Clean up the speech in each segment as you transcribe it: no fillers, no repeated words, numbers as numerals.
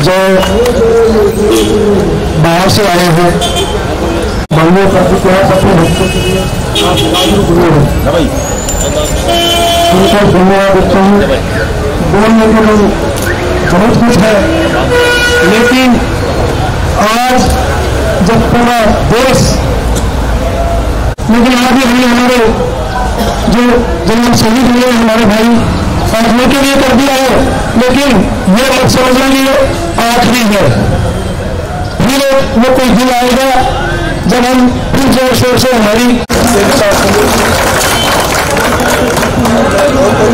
जो बाहर से आए हैं माननीय धन्यवाद देते हैं। बोलने के लिए बहुत कुछ है, लेकिन आज जब पूरा देश, लेकिन आज भी हमारे जो जन्म शहीद हुए हमारे भाई फैसले के लिए कर दिया है, लेकिन ये मत समझना ये आखिरी है। फिर वो कोई दिन आएगा जब हम फिर जोर शोर से हमारी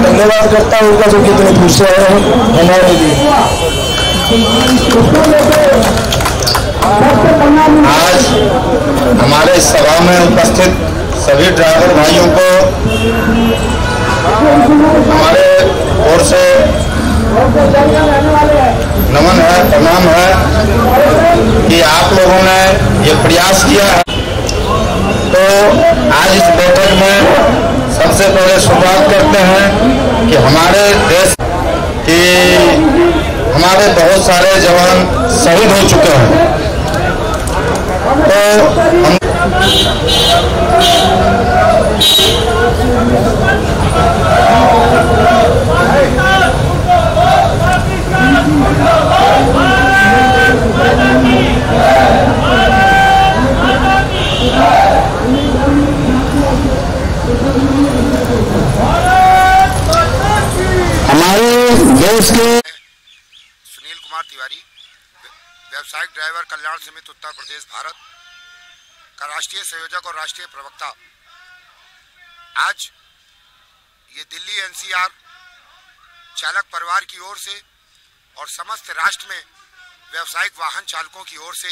धन्यवाद करता हूँ उनका जो कितने खुश आए हैं हमारे लिए। आज हमारे इस सभा में उपस्थित सभी ड्राइवर भाइयों को हमारे ओर से नमन है, प्रणाम है कि आप लोगों ने ये प्रयास किया है। तो आज इस बैठक में सबसे पहले शुरुआत करते हैं कि हमारे देश के हमारे बहुत सारे जवान शहीद हो चुके हैं। तो हम हमारे देश के सुनील कुमार तिवारी, व्यावसायिक ड्राइवर कल्याण समिति उत्तर प्रदेश भारत का राष्ट्रीय संयोजक और राष्ट्रीय प्रवक्ता। आज ये दिल्ली एनसीआर चालक परिवार की ओर से और समस्त राष्ट्र में व्यावसायिक वाहन चालकों की ओर से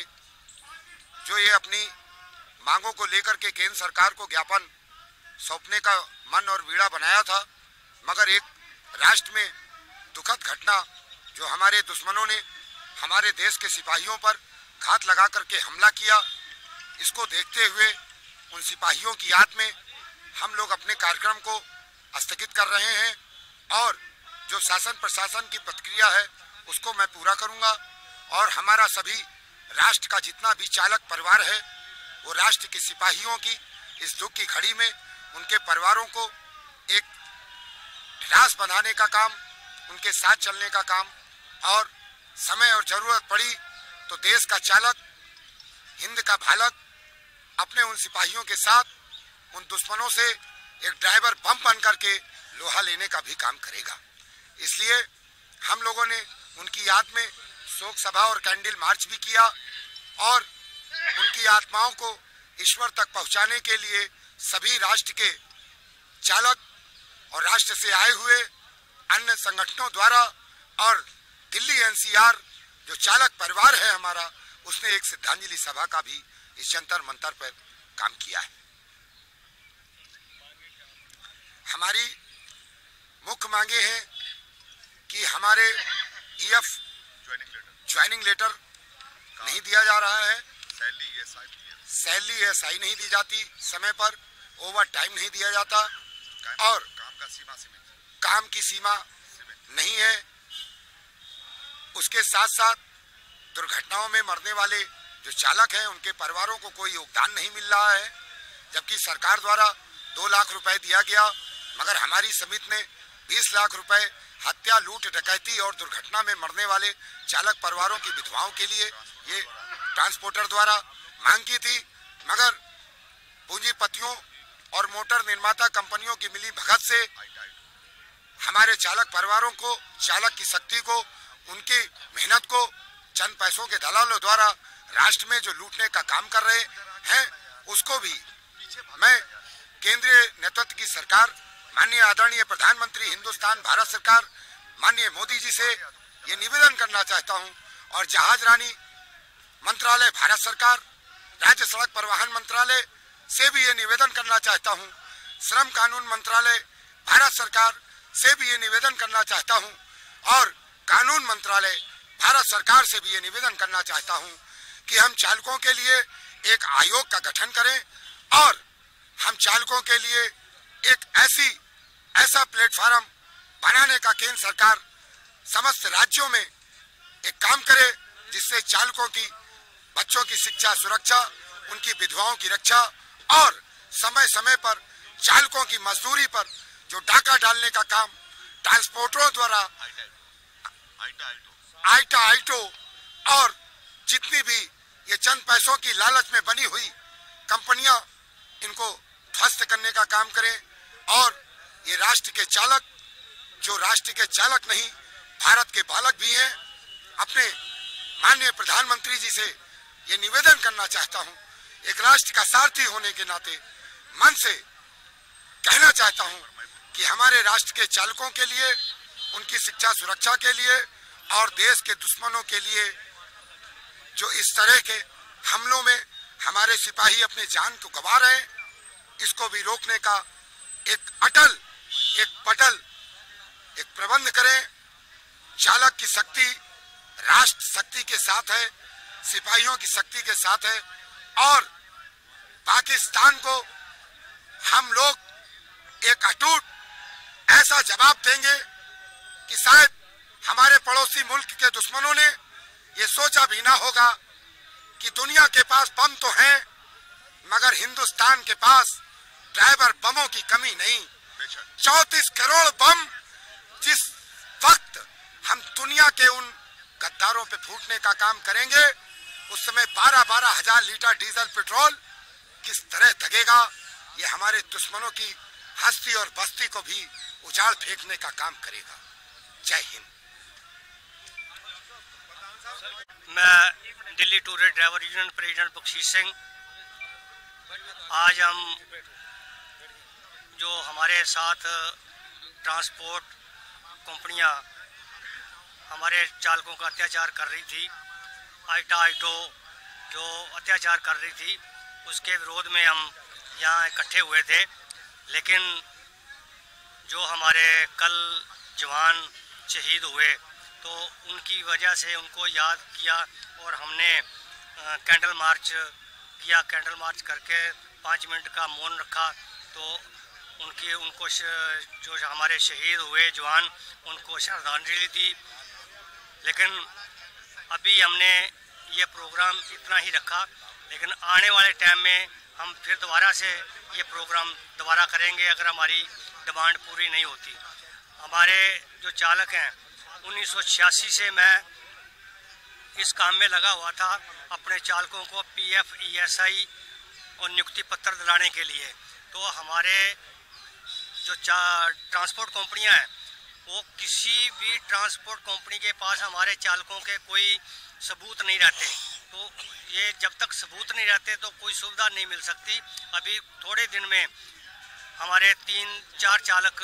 जो ये अपनी मांगों को लेकर के केंद्र सरकार को ज्ञापन सौंपने का मन और बीड़ा बनाया था, मगर एक राष्ट्र में दुखद घटना जो हमारे दुश्मनों ने हमारे देश के सिपाहियों पर घात लगा करके हमला किया, इसको देखते हुए उन सिपाहियों की याद में हम लोग अपने कार्यक्रम को स्थगित कर रहे हैं और जो शासन प्रशासन की प्रतिक्रिया है उसको मैं पूरा करूंगा। और हमारा सभी राष्ट्र का जितना भी चालक परिवार है वो राष्ट्र के सिपाहियों की इस दुख की घड़ी में उनके परिवारों को एक रास बंधाने का काम, उनके साथ चलने का काम, और समय और जरूरत पड़ी तो देश का चालक, हिंद का भालक अपने उन सिपाहियों के साथ उन दुश्मनों से एक ड्राइवर बम बन करके लोहा लेने का भी काम करेगा। इसलिए हम लोगों ने उनकी याद में शोक सभा और कैंडल मार्च भी किया और उनकी आत्माओं को ईश्वर तक पहुंचाने के लिए सभी राष्ट्र के चालक और राष्ट्र से आए हुए अन्य संगठनों द्वारा और दिल्ली एनसीआर जो चालक परिवार है हमारा, उसने एक श्रद्धांजलि सभा का भी इस जंतर मंतर पर काम किया है। हमारी मुख्य मांगे हैं कि हमारे ईएफ ज्वाइनिंग लेटर नहीं दिया जा रहा है, सैलरी एसआई नहीं दी जाती समय पर, ओवर टाइम नहीं दिया जाता और काम की सीमा नहीं है। उसके साथ साथ दुर्घटनाओं में मरने वाले जो चालक हैं उनके परिवारों को कोई योगदान नहीं मिल रहा है, जबकि सरकार द्वारा 2 लाख रुपए दिया गया, मगर हमारी समिति ने 20 लाख रुपए हत्या, लूट, डकैती और दुर्घटना में मरने वाले चालक परिवारों की विधवाओं के लिए ये ट्रांसपोर्टर द्वारा मांग की थी, मगर पूंजीपतियों और मोटर निर्माता कंपनियों की मिली भगत से हमारे चालक परिवारों को, चालक की शक्ति को, उनकी मेहनत को चंद पैसों के दलालों द्वारा राष्ट्र में जो लूटने का काम कर रहे हैं, उसको भी मैं केंद्रीय नेतृत्व की सरकार, माननीय आदरणीय प्रधानमंत्री हिंदुस्तान भारत सरकार माननीय मोदी जी से ये निवेदन करना चाहता हूं और जहाज रानी मंत्रालय भारत सरकार, राज्य सड़क परिवहन मंत्रालय से भी ये निवेदन करना चाहता हूं, श्रम कानून मंत्रालय भारत सरकार से भी ये निवेदन करना चाहता हूं और कानून मंत्रालय भारत सरकार से भी ये निवेदन करना चाहता हूं कि हम चालकों के लिए एक आयोग का गठन करें और हम चालकों के लिए एक ऐसा प्लेटफार्म बनाने का केंद्र सरकार समस्त राज्यों में एक काम करे, जिससे चालकों की, बच्चों की शिक्षा सुरक्षा, उनकी विधवाओं की रक्षा और समय समय पर चालकों की मजदूरी पर जो डाका डालने का काम ट्रांसपोर्टरों द्वारा आइटो और जितनी भी ये चंद पैसों की लालच में बनी हुई कंपनियां, इनको ध्वस्त करने का काम करें। और ये राष्ट्र के चालक, जो राष्ट्र के चालक नहीं भारत के बालक भी हैं, अपने माननीय प्रधानमंत्री जी से ये निवेदन करना चाहता हूं, एक राष्ट्र का सारथी होने के नाते मन से कहना चाहता हूं कि हमारे राष्ट्र के चालकों के लिए, उनकी शिक्षा सुरक्षा के लिए और देश के दुश्मनों के लिए जो इस तरह के हमलों में हमारे सिपाही अपने जान को गंवा रहे हैं, इसको भी रोकने का एक अटल, एक पटल, एक प्रबंध करें। चालक की शक्ति राष्ट्र शक्ति के साथ है, सिपाहियों की शक्ति के साथ है और पाकिस्तान को हम लोग एक अटूट ऐसा जवाब देंगे कि शायद हमारे पड़ोसी मुल्क के दुश्मनों ने ये सोचा भी ना होगा कि दुनिया के पास बम तो हैं, मगर हिंदुस्तान के पास ड्राइवर बमों की कमी नहीं। 34 करोड़ बम जिस वक्त हम दुनिया के उन गद्दारों पे फूटने का काम करेंगे, उस समय 12-12 हजार लीटर डीजल पेट्रोल किस तरह दगेगा, ये हमारे दुश्मनों की हस्ती और बस्ती को भी उजाड़ फेंकने का काम करेगा। जय हिंद। मैं Delhi tourist driver union president Bakhshish Singh. आज हम जो हमारे साथ ट्रांसपोर्ट कंपनियां हमारे चालकों का अत्याचार कर रही थी, आइटो जो अत्याचार कर रही थी, उसके विरोध में हम यहाँ इकट्ठे हुए थे। लेकिन जो हमारे कल जवान शहीद हुए, तो उनकी वजह से उनको याद किया और हमने कैंडल मार्च किया। कैंडल मार्च करके 5 मिनट का मौन रखा। तो उनको जो हमारे शहीद हुए जवान, उनको श्रद्धांजलि दी। लेकिन अभी हमने ये प्रोग्राम इतना ही रखा, लेकिन आने वाले टाइम में हम फिर दोबारा से ये प्रोग्राम दोबारा करेंगे अगर हमारी डिमांड पूरी नहीं होती। हमारे जो चालक हैं, 1986 से मैं इस काम में लगा हुआ था, अपने चालकों को PF ESI और नियुक्ति पत्र दिलाने के लिए। तो हमारे जो ट्रांसपोर्ट कंपनियां हैं, वो किसी भी ट्रांसपोर्ट कंपनी के पास हमारे चालकों के कोई सबूत नहीं रहते। तो ये जब तक सबूत नहीं रहते तो कोई सुविधा नहीं मिल सकती। अभी थोड़े दिन में हमारे 3-4 चालक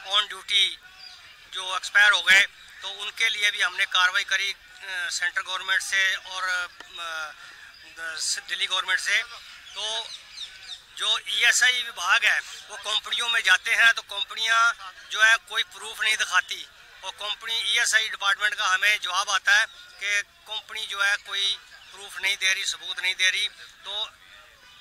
ऑन ड्यूटी जो एक्सपायर हो गए, तो उनके लिए भी हमने कार्रवाई करी सेंट्रल गवर्नमेंट से और दिल्ली गवर्नमेंट से। तो जो ESI विभाग है, वो कंपनियों में जाते हैं, तो कंपनियां जो है कोई प्रूफ नहीं दिखाती और कंपनी ESI डिपार्टमेंट का हमें जवाब आता है कि कंपनी जो है कोई प्रूफ नहीं दे रही, सबूत नहीं दे रही। तो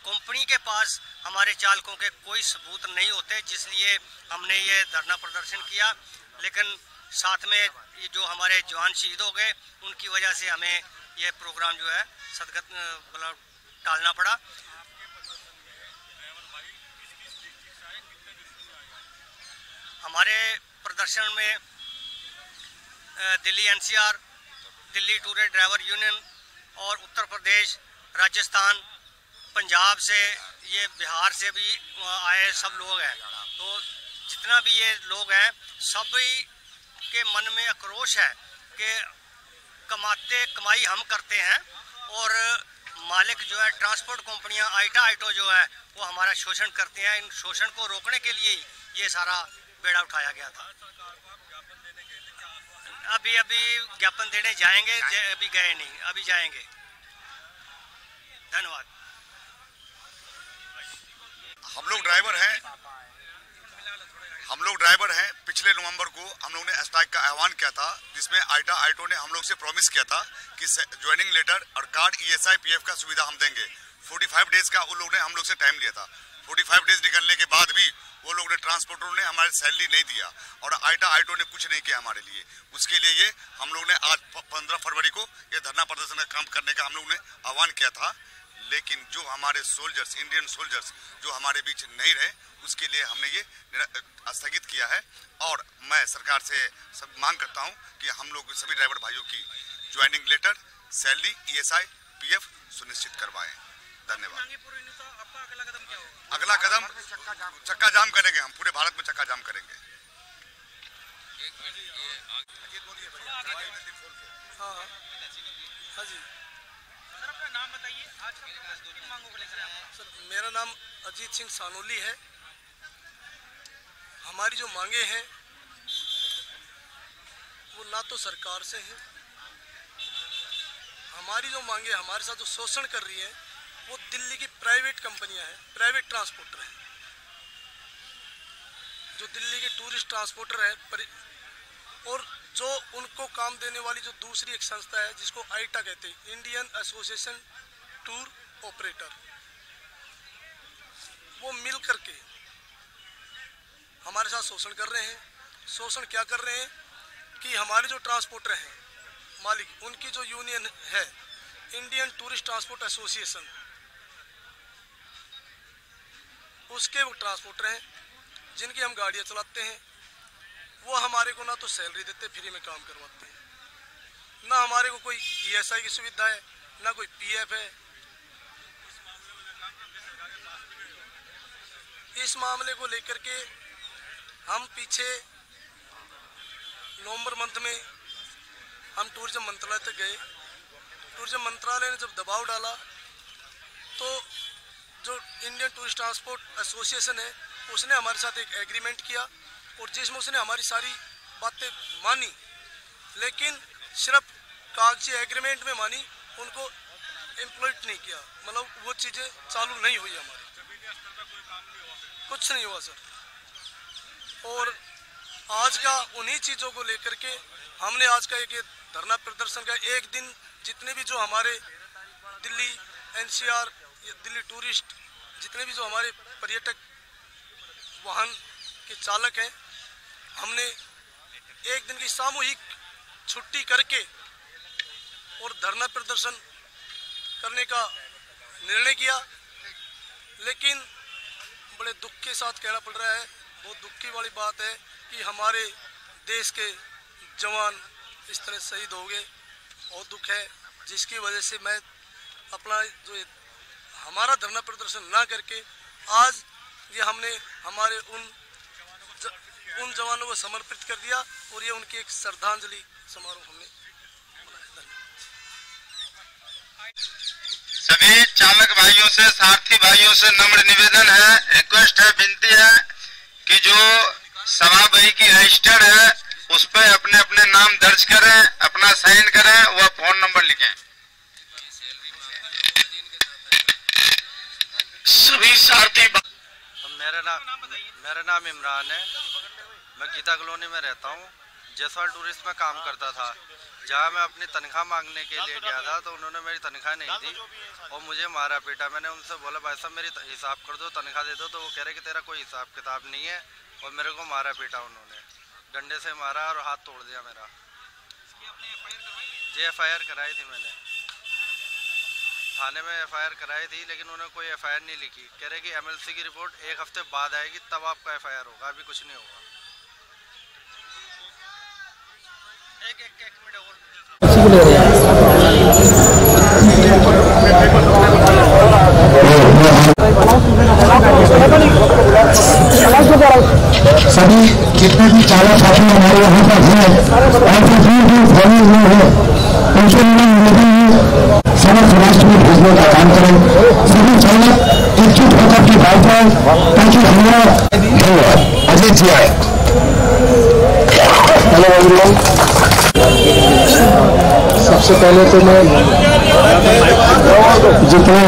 कंपनी के पास हमारे चालकों के कोई सबूत नहीं होते, जिसलिए हमने ये धरना प्रदर्शन किया। लेकिन साथ में ये जो हमारे जवान शहीद हो गए, उनकी वजह से हमें ये प्रोग्राम जो है मतलब टालना पड़ा। हमारे प्रदर्शन में Delhi NCR, Delhi tourist driver union और उत्तर प्रदेश, राजस्थान, पंजाब से, ये बिहार से भी आए सब लोग हैं। तो जितना भी ये लोग हैं, सभी के मन में आक्रोश है कि कमाई हम करते हैं और मालिक जो है ट्रांसपोर्ट कंपनियां आइटो जो है वो हमारा शोषण करते हैं। इन शोषण को रोकने के लिए ही ये सारा बेड़ा उठाया गया था। अभी ज्ञापन देने जाएंगे, अभी गए नहीं, अभी जाएंगे। धन्यवाद। हम लोग ड्राइवर हैं। पिछले नवंबर को हम लोग ने स्ट्राइक का आह्वान किया था, जिसमें आइटो ने हम लोग से प्रॉमिस किया था कि ज्वाइनिंग लेटर और कार्ड ESI PF का सुविधा हम देंगे। 45 डेज का उन लोग ने हम लोग से टाइम लिया था। 45 डेज निकलने के बाद भी वो लोग ने ट्रांसपोर्टरों ने हमारी सैलरी नहीं दिया और आइटो ने कुछ नहीं किया हमारे लिए। उसके लिए ये हम लोग ने आज 15 फरवरी को ये धरना प्रदर्शन का काम करने का हम लोग ने आह्वान किया था, लेकिन जो हमारे सोल्जर्स, इंडियन सोल्जर्स जो हमारे बीच नहीं रहे, उसके लिए हमने ये स्थगित किया है। और मैं सरकार से सब मांग करता हूँ कि हम लोग सभी ड्राइवर भाइयों की joining letter, salary, ESI, PF सुनिश्चित करवाएं। धन्यवाद। अगला कदम चक्का जाम करेंगे, हम पूरे भारत में चक्का जाम करेंगे। हाँ जी सर, अपना नाम बताइए। आज का किन मांगों को लेकर आए हैं? सर, मेरा नाम अजीत सिंह सानोली है। हमारी जो मांगे हैं वो ना तो सरकार से है, हमारी जो मांगे हमारे साथ जो शोषण कर रही है वो दिल्ली की प्राइवेट कंपनियां हैं, प्राइवेट ट्रांसपोर्टर हैं, जो दिल्ली के टूरिस्ट ट्रांसपोर्टर है। और जो उनको काम देने वाली जो दूसरी एक संस्था है जिसको आइटा कहते हैं, इंडियन एसोसिएशन टूर ऑपरेटर, वो मिल करके हमारे साथ शोषण कर रहे हैं। शोषण क्या कर रहे हैं कि हमारे जो ट्रांसपोर्टर हैं मालिक, उनकी जो यूनियन है इंडियन टूरिस्ट ट्रांसपोर्ट एसोसिएशन, उसके वो ट्रांसपोर्टर हैं जिनकी हम गाड़ियाँ चलाते हैं, वो हमारे को ना तो सैलरी देते, फ्री में काम करवाते हैं, ना हमारे को कोई ESI की सुविधा है, ना कोई PF है। इस मामले को लेकर के हम पीछे नवंबर मंथ में हम टूरिज्म मंत्रालय तक गए। टूरिज्म मंत्रालय ने जब दबाव डाला तो जो इंडियन टूरिस्ट ट्रांसपोर्ट एसोसिएशन है उसने हमारे साथ एक एग्रीमेंट किया और जिसमें उसने हमारी सारी बातें मानी, लेकिन सिर्फ कागजी एग्रीमेंट में मानी, उनको इम्प्लॉयड नहीं किया। मतलब वो चीज़ें चालू नहीं हुई, हमारी कुछ नहीं हुआ सर। और आज का उन्हीं चीज़ों को लेकर के हमने आज का एक धरना प्रदर्शन का एक दिन, जितने भी जो हमारे दिल्ली NCR, दिल्ली टूरिस्ट, जितने भी जो हमारे पर्यटक वाहन के चालक हैं, हमने एक दिन की सामूहिक छुट्टी करके और धरना प्रदर्शन करने का निर्णय किया। लेकिन बड़े दुख के साथ कहना पड़ रहा है, बहुत दुख की वाली बात है कि हमारे देश के जवान इस तरह शहीद हो गए। और दुख है जिसकी वजह से मैं अपना जो हमारा धरना प्रदर्शन ना करके आज ये हमने हमारे उन जवानों को समर्पित कर दिया और ये उनकी एक श्रद्धांजलि समारोह हमने मनाया। सभी चालक भाइयों से, सारथी भाइयों से नम्र निवेदन है, रिक्वेस्ट है, विनती है कि जो सभा बही की रजिस्टर है उस पर अपने अपने नाम दर्ज करें, अपना साइन करें, वह फोन नंबर लिखें। सभी सारथी। मेरा नाम इमरान है, मैं गीता कॉलोनी में रहता हूँ। जयसवाल टूरिस्ट में काम करता था, जहाँ मैं अपनी तनख्वाह मांगने के लिए गया था तो उन्होंने मेरी तनख्वाह नहीं दी और मुझे मारा पीटा। मैंने उनसे बोला भाई साहब मेरी हिसाब कर दो, तनख्वाह दे दो, तो वो कह रहे कि तेरा कोई हिसाब किताब नहीं है, और मेरे को मारा पीटा। उन्होंने डंडे से मारा और हाथ तोड़ दिया मेरा। जी FIR कराई थी मैंने, थाने में FIR कराई थी, लेकिन उन्होंने कोई FIR नहीं लिखी। कह रहे कि MLC की रिपोर्ट 1 हफ्ते बाद आएगी, तब आपका FIR होगा, अभी कुछ नहीं होगा। एक मिनट और सभी जितने भी चालक साथी हमारे यहाँ पर हैं और दूर दूर फैले हुए हैं, उनसे समस्त राष्ट्र में भेजने का काम करें। सभी चालक एकजुट होकर के बात जाए ताकि हमारा अजय जी आए। सबसे पहले तो मैं जितने